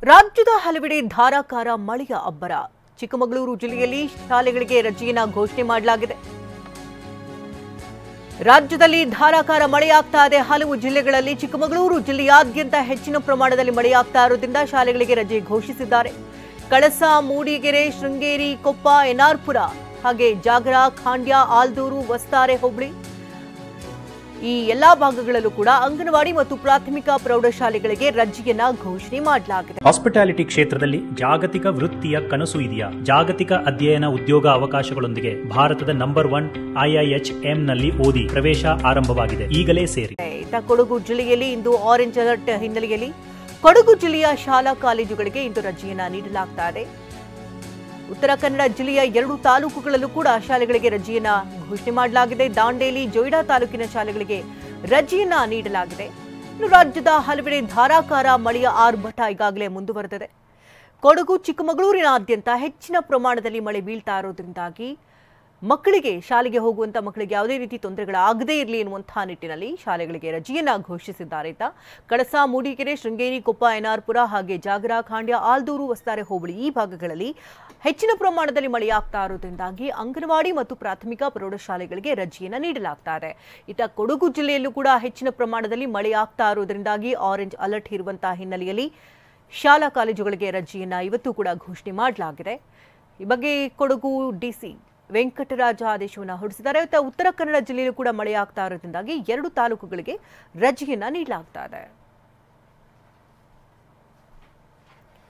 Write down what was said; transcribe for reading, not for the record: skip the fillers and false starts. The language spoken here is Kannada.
ರಾಜ್ಯದ ಹಲವೆಡೆ ಧಾರಾಕಾರ ಮಳೆಯ ಅಬ್ಬರ. ಚಿಕ್ಕಮಗಳೂರು ಜಿಲ್ಲೆಯಲ್ಲಿ ಶಾಲೆಗಳಿಗೆ ರಜೆಯನ್ನು ಘೋಷಣೆ ಮಾಡಲಾಗಿದೆ. ರಾಜ್ಯದಲ್ಲಿ ಧಾರಾಕಾರ ಮಳೆಯಾಗ್ತಾ ಇದೆ. ಹಲವು ಜಿಲ್ಲೆಗಳಲ್ಲಿ ಚಿಕ್ಕಮಗಳೂರು ಜಿಲ್ಲೆಯಾದ್ಯಂತ ಹೆಚ್ಚಿನ ಪ್ರಮಾಣದಲ್ಲಿ ಮಳೆಯಾಗ್ತಾ ಇರೋದ್ರಿಂದ ಶಾಲೆಗಳಿಗೆ ರಜೆ ಘೋಷಿಸಿದ್ದಾರೆ. ಕಳಸ, ಮೂಡಿಗೆರೆ, ಶೃಂಗೇರಿ, ಕೊಪ್ಪ, ಎನ್ಆರ್ಪುರ ಹಾಗೆ ಜಾಗರ, ಖಾಂಡ್ಯ, ಆಲ್ದೂರು, ವಸ್ತಾರೆ ಹೋಬಳಿ ಈ ಎಲ್ಲಾ ಭಾಗಗಳಲ್ಲೂ ಕೂಡ ಅಂಗನವಾಡಿ ಮತ್ತು ಪ್ರಾಥಮಿಕ ಪ್ರೌಢಶಾಲೆಗಳಿಗೆ ರಜೆಯನ್ನ ಘೋಷಣೆ ಮಾಡಲಾಗಿದೆ. ಹಾಸ್ಪಿಟಾಲಿಟಿ ಕ್ಷೇತ್ರದಲ್ಲಿ ಜಾಗತಿಕ ವೃತ್ತಿಯ ಕನಸು ಇದೆಯಾ? ಜಾಗತಿಕ ಅಧ್ಯಯನ ಉದ್ಯೋಗ ಅವಕಾಶಗಳೊಂದಿಗೆ ಭಾರತದ ನಂಬರ್ 1 IIHM ನಲ್ಲಿ ಓದಿ. ಪ್ರವೇಶ ಆರಂಭವಾಗಿದೆ, ಈಗಲೇ ಸೇರಿ. ಕೊಡಗು ಜಿಲ್ಲೆಯಲ್ಲಿ ಇಂದು ಆರೆಂಜ್ ಅಲರ್ಟ್ ಹಿನ್ನೆಲೆಯಲ್ಲಿ ಕೊಡಗು ಜಿಲ್ಲೆಯ ಶಾಲಾ ಕಾಲೇಜುಗಳಿಗೆ ಇಂದು ರಜೆಯನ್ನ ನೀಡಲಾಗ್ತಾ ಇದೆ. ಉತ್ತರ ಕನ್ನಡ ಜಿಲ್ಲೆಯ 2 ತಾಲೂಕುಗಳಲ್ಲೂ ಕೂಡ ಶಾಲೆಗಳಿಗೆ ರಜೆಯನ್ನ ಘೋಷಣೆ ಮಾಡಲಾಗಿದೆ. ದಾಂಡೇಲಿ, ಜೊಯ್ಡಾ ತಾಲೂಕಿನ ಶಾಲೆಗಳಿಗೆ ರಜೆಯನ್ನ ನೀಡಲಾಗಿದೆ. ಇನ್ನು ರಾಜ್ಯದ ಹಲವೆಡೆ ಧಾರಾಕಾರ ಮಳೆಯ ಆರ್ಭಟ ಈಗಾಗಲೇ ಮುಂದುವರೆದಿದೆ. ಕೊಡಗು, ಚಿಕ್ಕಮಗಳೂರಿನಾದ್ಯಂತ ಹೆಚ್ಚಿನ ಪ್ರಮಾಣದಲ್ಲಿ ಮಳೆ ಬೀಳ್ತಾ ಇರೋದ್ರಿಂದಾಗಿ ಮಕ್ಕಳಿಗೆ ಶಾಲೆಗೆ ಹೋಗುವಂತ ಮಕ್ಕಳಿಗೆ ಯಾವುದೇ ರೀತಿ ತೊಂದರೆಗಳಾಗದೇ ಇರಲಿ ಎನ್ನುವಂತಹ ನಿಟ್ಟಿನಲ್ಲಿ ಶಾಲೆಗಳಿಗೆ ರಜೆಯನ್ನ ಘೋಷಿಸಿದ್ದಾರೆ. ಕಳಸ, ಮೂಡಿಗೆರೆ, ಶೃಂಗೇರಿ, ಕೊಪ್ಪ, ಎನ್ಆರ್ಪುರ ಹಾಗೆ ಜಾಗರ, ಖಾಂಡ್ಯ, ಆಲ್ದೂರು, ವಸ್ತಾರೆ ಹೋಬಳಿ ಈ ಭಾಗಗಳಲ್ಲಿ ಹೆಚ್ಚಿನ ಪ್ರಮಾಣದಲ್ಲಿ ಮಳೆಯಾಗ್ತಾ ಇರೋದ್ರಿಂದಾಗಿ ಅಂಗನವಾಡಿ ಮತ್ತು ಪ್ರಾಥಮಿಕ ಪ್ರೌಢಶಾಲೆಗಳಿಗೆ ರಜೆಯನ್ನ ನೀಡಲಾಗ್ತಾ ಇದೆ. ಕೊಡಗು ಜಿಲ್ಲೆಯಲ್ಲೂ ಕೂಡ ಹೆಚ್ಚಿನ ಪ್ರಮಾಣದಲ್ಲಿ ಮಳೆಯಾಗ್ತಾ ಇರೋದ್ರಿಂದಾಗಿ ಆರೆಂಜ್ ಅಲರ್ಟ್ ಇರುವಂತಹ ಹಿನ್ನೆಲೆಯಲ್ಲಿ ಶಾಲಾ ಕಾಲೇಜುಗಳಿಗೆ ರಜೆಯನ್ನ ಇವತ್ತು ಕೂಡ ಘೋಷಣೆ ಮಾಡಲಾಗಿದೆ. ಈ ಬಗ್ಗೆ ಕೊಡಗು ಡಿಸಿ ವೆಂಕಟರಾಜ ಆದೇಶವನ್ನು ಹೊರಡಿಸಿದ್ದಾರೆ. ಉತ್ತರ ಕನ್ನಡ ಜಿಲ್ಲೆಯಲ್ಲೂ ಕೂಡ ಮಳೆಯಾಗ್ತಾ ಇರೋದ್ರಿಂದಾಗಿ 2 ತಾಲೂಕುಗಳಿಗೆ ರಜೆಯನ್ನ ನೀಡಲಾಗ್ತಾ ಇದೆ.